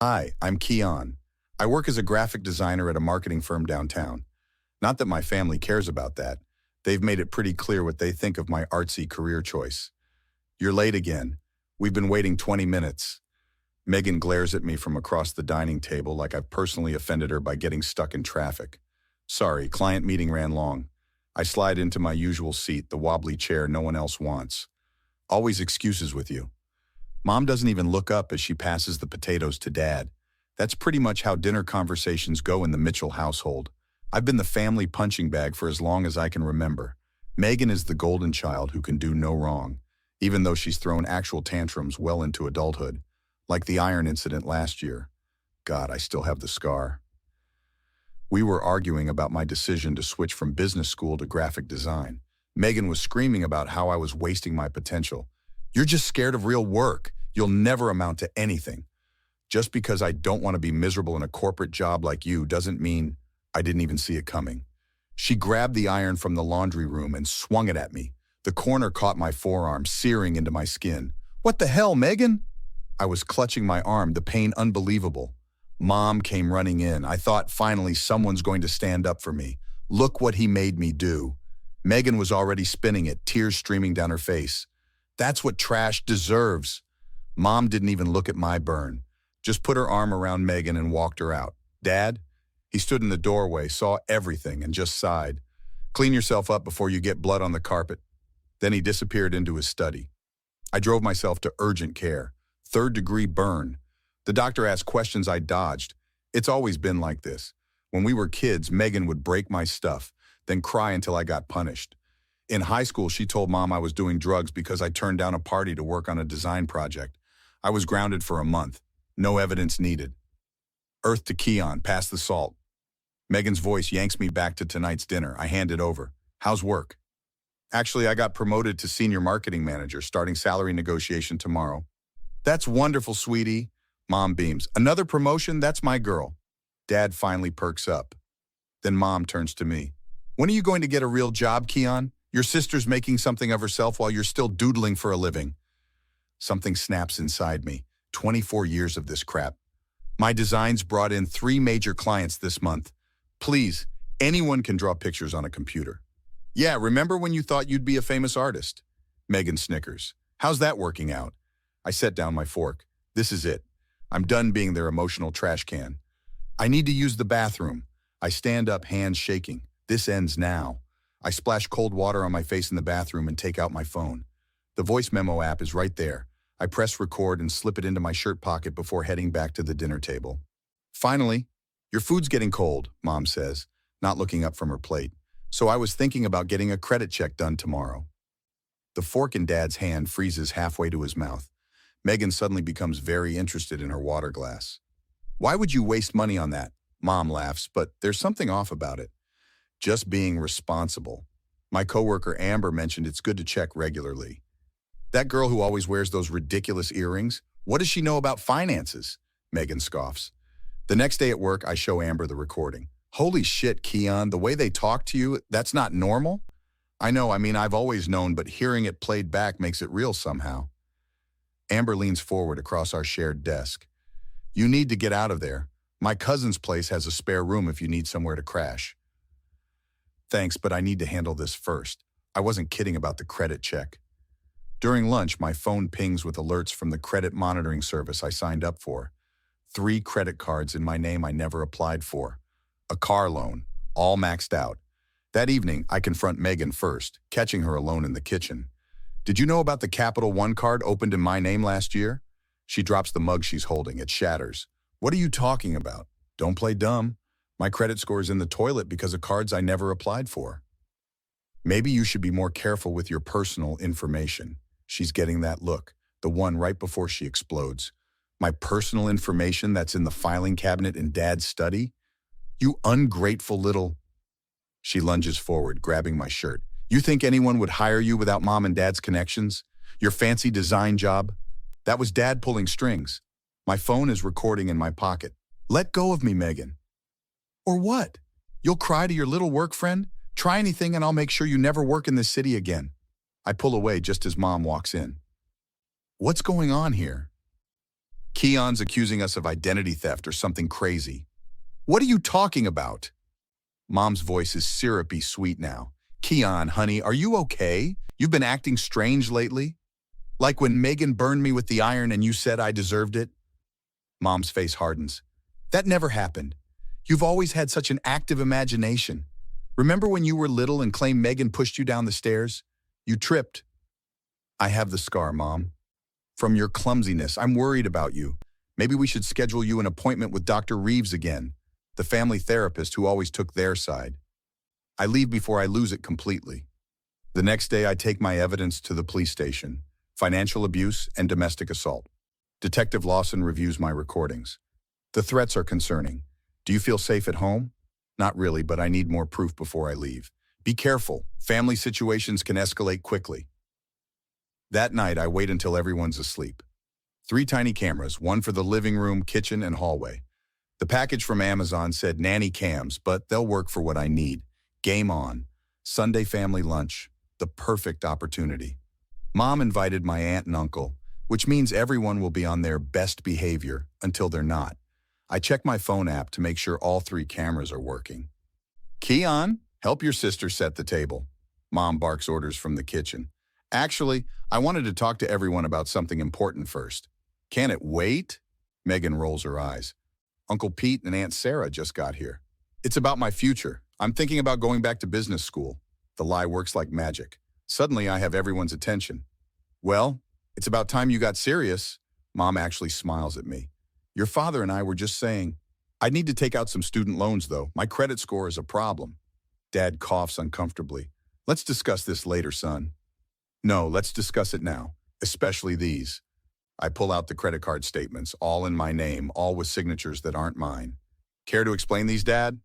Hi, I'm Keon. I work as a graphic designer at a marketing firm downtown. Not that my family cares about that. They've made it pretty clear what they think of my artsy career choice. You're late again. We've been waiting 20 minutes. Megan glares at me from across the dining table like I've personally offended her by getting stuck in traffic. Sorry, client meeting ran long. I slide into my usual seat, the wobbly chair no one else wants. Always excuses with you. Mom doesn't even look up as she passes the potatoes to Dad. That's pretty much how dinner conversations go in the Mitchell household. I've been the family punching bag for as long as I can remember. Megan is the golden child who can do no wrong, even though she's thrown actual tantrums well into adulthood, like the iron incident last year. God, I still have the scar. We were arguing about my decision to switch from business school to graphic design. Megan was screaming about how I was wasting my potential. You're just scared of real work. You'll never amount to anything. Just because I don't want to be miserable in a corporate job like you doesn't mean I didn't even see it coming. She grabbed the iron from the laundry room and swung it at me. The corner caught my forearm, searing into my skin. What the hell, Megan? I was clutching my arm, the pain unbelievable. Mom came running in. I thought finally someone's going to stand up for me. Look what he made me do. Megan was already spinning it, tears streaming down her face. That's what trash deserves. Mom didn't even look at my burn. Just put her arm around Megan and walked her out. Dad? He stood in the doorway, saw everything, and just sighed. Clean yourself up before you get blood on the carpet. Then he disappeared into his study. I drove myself to urgent care. 3rd-degree burn. The doctor asked questions I dodged. It's always been like this. When we were kids, Megan would break my stuff, then cry until I got punished. In high school, she told Mom I was doing drugs because I turned down a party to work on a design project. I was grounded for a month. No evidence needed. Earth to Keon, pass the salt. Megan's voice yanks me back to tonight's dinner. I hand it over. How's work? Actually, I got promoted to senior marketing manager, starting salary negotiation tomorrow. That's wonderful, sweetie. Mom beams. Another promotion? That's my girl. Dad finally perks up. Then Mom turns to me. When are you going to get a real job, Keon? Your sister's making something of herself while you're still doodling for a living. Something snaps inside me. 24 years of this crap. My designs brought in 3 major clients this month. Please, anyone can draw pictures on a computer. Yeah, remember when you thought you'd be a famous artist? Megan snickers. How's that working out? I set down my fork. This is it. I'm done being their emotional trash can. I need to use the bathroom. I stand up, hands shaking. This ends now. I splash cold water on my face in the bathroom and take out my phone. The voice memo app is right there. I press record and slip it into my shirt pocket before heading back to the dinner table. Finally, your food's getting cold, Mom says, not looking up from her plate. So I was thinking about getting a credit check done tomorrow. The fork in Dad's hand freezes halfway to his mouth. Megan suddenly becomes very interested in her water glass. Why would you waste money on that? Mom laughs, but there's something off about it. Just being responsible. My coworker Amber mentioned it's good to check regularly. That girl who always wears those ridiculous earrings, what does she know about finances? Megan scoffs. The next day at work, I show Amber the recording. Holy shit, Keon, the way they talk to you, that's not normal? I know, I've always known, but hearing it played back makes it real somehow. Amber leans forward across our shared desk. You need to get out of there. My cousin's place has a spare room if you need somewhere to crash. Thanks, but I need to handle this first. I wasn't kidding about the credit check. During lunch, my phone pings with alerts from the credit monitoring service I signed up for. 3 credit cards in my name I never applied for. A car loan, all maxed out. That evening, I confront Megan first, catching her alone in the kitchen. Did you know about the Capital One card opened in my name last year? She drops the mug she's holding. It shatters. What are you talking about? Don't play dumb. My credit score is in the toilet because of cards I never applied for. Maybe you should be more careful with your personal information. She's getting that look, the one right before she explodes. My personal information that's in the filing cabinet in Dad's study? You ungrateful little... She lunges forward, grabbing my shirt. You think anyone would hire you without Mom and Dad's connections? Your fancy design job? That was Dad pulling strings. My phone is recording in my pocket. Let go of me, Megan. Or what? You'll cry to your little work friend? Try anything and I'll make sure you never work in this city again. I pull away just as Mom walks in. What's going on here? Keon's accusing us of identity theft or something crazy. What are you talking about? Mom's voice is syrupy sweet now. Keon, honey, are you okay? You've been acting strange lately? Like when Megan burned me with the iron and you said I deserved it? Mom's face hardens. That never happened. You've always had such an active imagination. Remember when you were little and claimed Megan pushed you down the stairs? You tripped. I have the scar, Mom. From your clumsiness, I'm worried about you. Maybe we should schedule you an appointment with Dr. Reeves again, the family therapist who always took their side. I leave before I lose it completely. The next day, I take my evidence to the police station, financial abuse and domestic assault. Detective Lawson reviews my recordings. The threats are concerning. Do you feel safe at home? Not really, but I need more proof before I leave. Be careful. Family situations can escalate quickly. That night, I wait until everyone's asleep. 3 tiny cameras, one for the living room, kitchen, and hallway. The package from Amazon said nanny cams, but they'll work for what I need. Game on. Sunday family lunch. The perfect opportunity. Mom invited my aunt and uncle, which means everyone will be on their best behavior until they're not. I check my phone app to make sure all 3 cameras are working. Keon, help your sister set the table. Mom barks orders from the kitchen. Actually, I wanted to talk to everyone about something important first. Can it wait? Megan rolls her eyes. Uncle Pete and Aunt Sarah just got here. It's about my future. I'm thinking about going back to business school. The lie works like magic. Suddenly, I have everyone's attention. Well, it's about time you got serious. Mom actually smiles at me. Your father and I were just saying, I need to take out some student loans, though. My credit score is a problem. Dad coughs uncomfortably. Let's discuss this later, son. No, let's discuss it now, especially these. I pull out the credit card statements, all in my name, all with signatures that aren't mine. Care to explain these, Dad?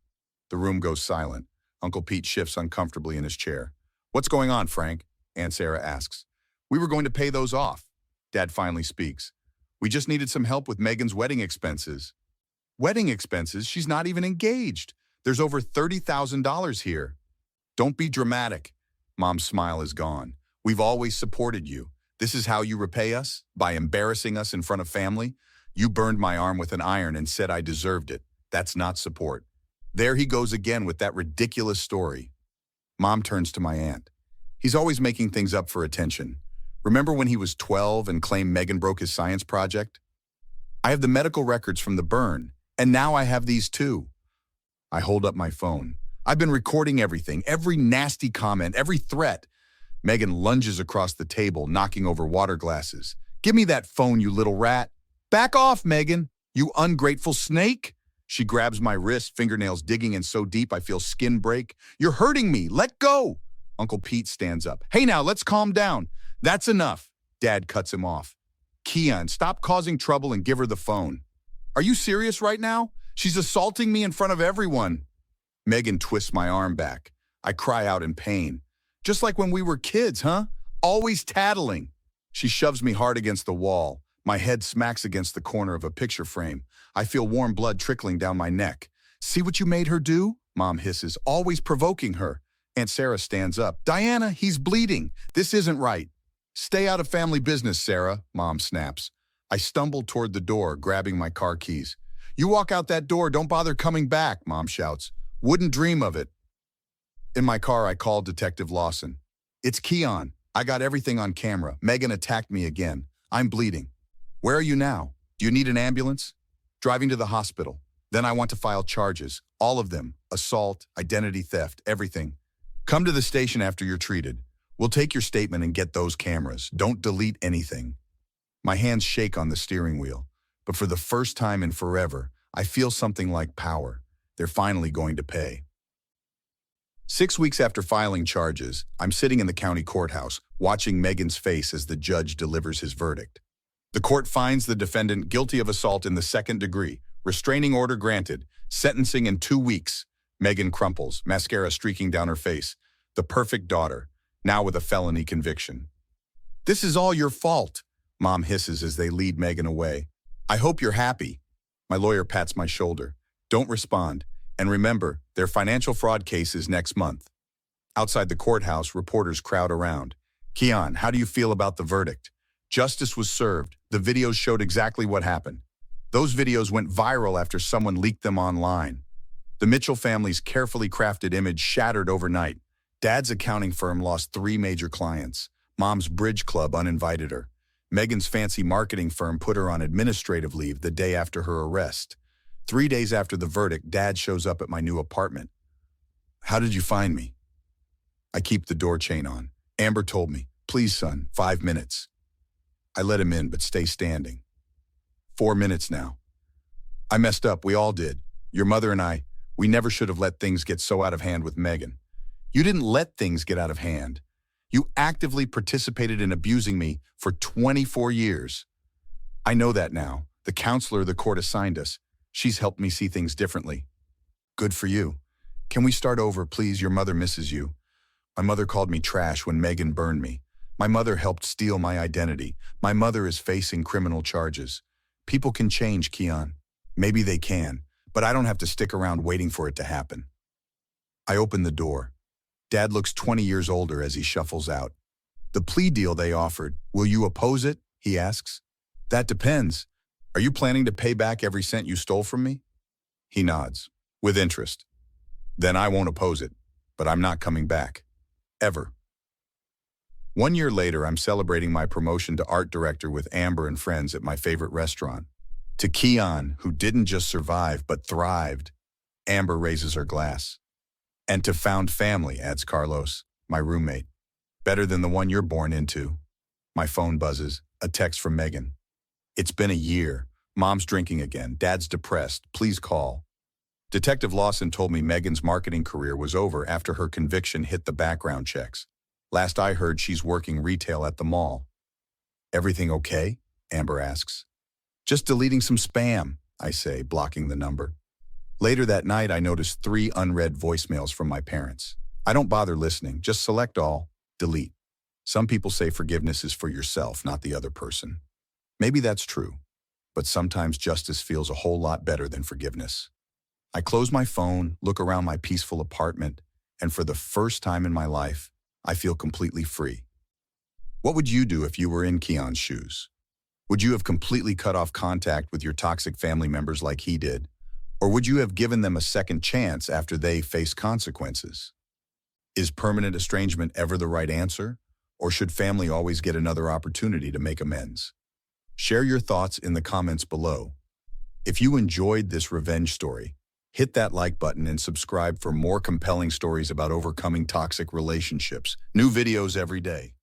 The room goes silent. Uncle Pete shifts uncomfortably in his chair. What's going on, Frank? Aunt Sarah asks. We were going to pay those off. Dad finally speaks. We just needed some help with Megan's wedding expenses. Wedding expenses? She's not even engaged. There's over $30,000 here. Don't be dramatic. Mom's smile is gone. We've always supported you. This is how you repay us? By embarrassing us in front of family? You burned my arm with an iron and said I deserved it. That's not support. There he goes again with that ridiculous story. Mom turns to my aunt. He's always making things up for attention. Remember when he was 12 and claimed Megan broke his science project? I have the medical records from the burn, and now I have these too. I hold up my phone. I've been recording everything, every nasty comment, every threat. Megan lunges across the table, knocking over water glasses. Give me that phone, you little rat. Back off, Megan, you ungrateful snake. She grabs my wrist, fingernails digging in so deep I feel skin break. You're hurting me. Let go. Uncle Pete stands up. Hey now, let's calm down. That's enough. Dad cuts him off. Keon, stop causing trouble and give her the phone. Are you serious right now? She's assaulting me in front of everyone. Megan twists my arm back. I cry out in pain. Just like when we were kids, huh? Always tattling. She shoves me hard against the wall. My head smacks against the corner of a picture frame. I feel warm blood trickling down my neck. See what you made her do? Mom hisses, always provoking her. Aunt Sarah stands up. Diana, he's bleeding. This isn't right. Stay out of family business, Sarah, Mom snaps. I stumble toward the door, grabbing my car keys. You walk out that door, don't bother coming back, Mom shouts. Wouldn't dream of it. In my car, I call Detective Lawson. It's Keon. I got everything on camera. Megan attacked me again. I'm bleeding. Where are you now? Do you need an ambulance? Driving to the hospital. Then I want to file charges. All of them. Assault, identity theft, everything. Come to the station after you're treated. We'll take your statement and get those cameras. Don't delete anything. My hands shake on the steering wheel. But for the first time in forever, I feel something like power. They're finally going to pay. 6 weeks after filing charges, I'm sitting in the county courthouse, watching Megan's face as the judge delivers his verdict. The court finds the defendant guilty of assault in the 2nd degree, restraining order granted, sentencing in 2 weeks. Megan crumples, mascara streaking down her face. The perfect daughter, now with a felony conviction. This is all your fault, Mom hisses as they lead Megan away. I hope you're happy. My lawyer pats my shoulder. Don't respond. And remember, their financial fraud case is next month. Outside the courthouse, reporters crowd around. Keon, how do you feel about the verdict? Justice was served. The videos showed exactly what happened. Those videos went viral after someone leaked them online. The Mitchell family's carefully crafted image shattered overnight. Dad's accounting firm lost 3 major clients. Mom's bridge club uninvited her. Megan's fancy marketing firm put her on administrative leave the day after her arrest. 3 days after the verdict, Dad shows up at my new apartment. "How did you find me?" "I keep the door chain on. Amber told me. Please, son, 5 minutes." I let him in, but stay standing. 4 minutes now. "I messed up. We all did. Your mother and I, we never should have let things get so out of hand with Megan." "You didn't let things get out of hand. You actively participated in abusing me for 24 years. I know that now. The counselor the court assigned us, she's helped me see things differently." "Good for you. Can we start over, please? Your mother misses you." "My mother called me trash when Megan burned me. My mother helped steal my identity. My mother is facing criminal charges. People can change, Keon. Maybe they can, but I don't have to stick around waiting for it to happen." I open the door. Dad looks 20 years older as he shuffles out. "The plea deal they offered, will you oppose it?" he asks. "That depends. Are you planning to pay back every cent you stole from me?" He nods. "With interest." "Then I won't oppose it, but I'm not coming back. Ever." 1 year later, I'm celebrating my promotion to art director with Amber and friends at my favorite restaurant. To Keon, who didn't just survive but thrived, Amber raises her glass. "And to found family," adds Carlos, my roommate. "Better than the one you're born into." My phone buzzes, a text from Megan. "It's been a year. Mom's drinking again. Dad's depressed. Please call." Detective Lawson told me Megan's marketing career was over after her conviction hit the background checks. Last I heard, she's working retail at the mall. "Everything okay?" Amber asks. "Just deleting some spam," I say, blocking the number. Later that night, I noticed 3 unread voicemails from my parents. I don't bother listening, just select all, delete. Some people say forgiveness is for yourself, not the other person. Maybe that's true, but sometimes justice feels a whole lot better than forgiveness. I close my phone, look around my peaceful apartment, and for the first time in my life, I feel completely free. What would you do if you were in Keon's shoes? Would you have completely cut off contact with your toxic family members like he did? Or would you have given them a second chance after they faced consequences? Is permanent estrangement ever the right answer? Or should family always get another opportunity to make amends? Share your thoughts in the comments below. If you enjoyed this revenge story, hit that like button and subscribe for more compelling stories about overcoming toxic relationships. New videos every day.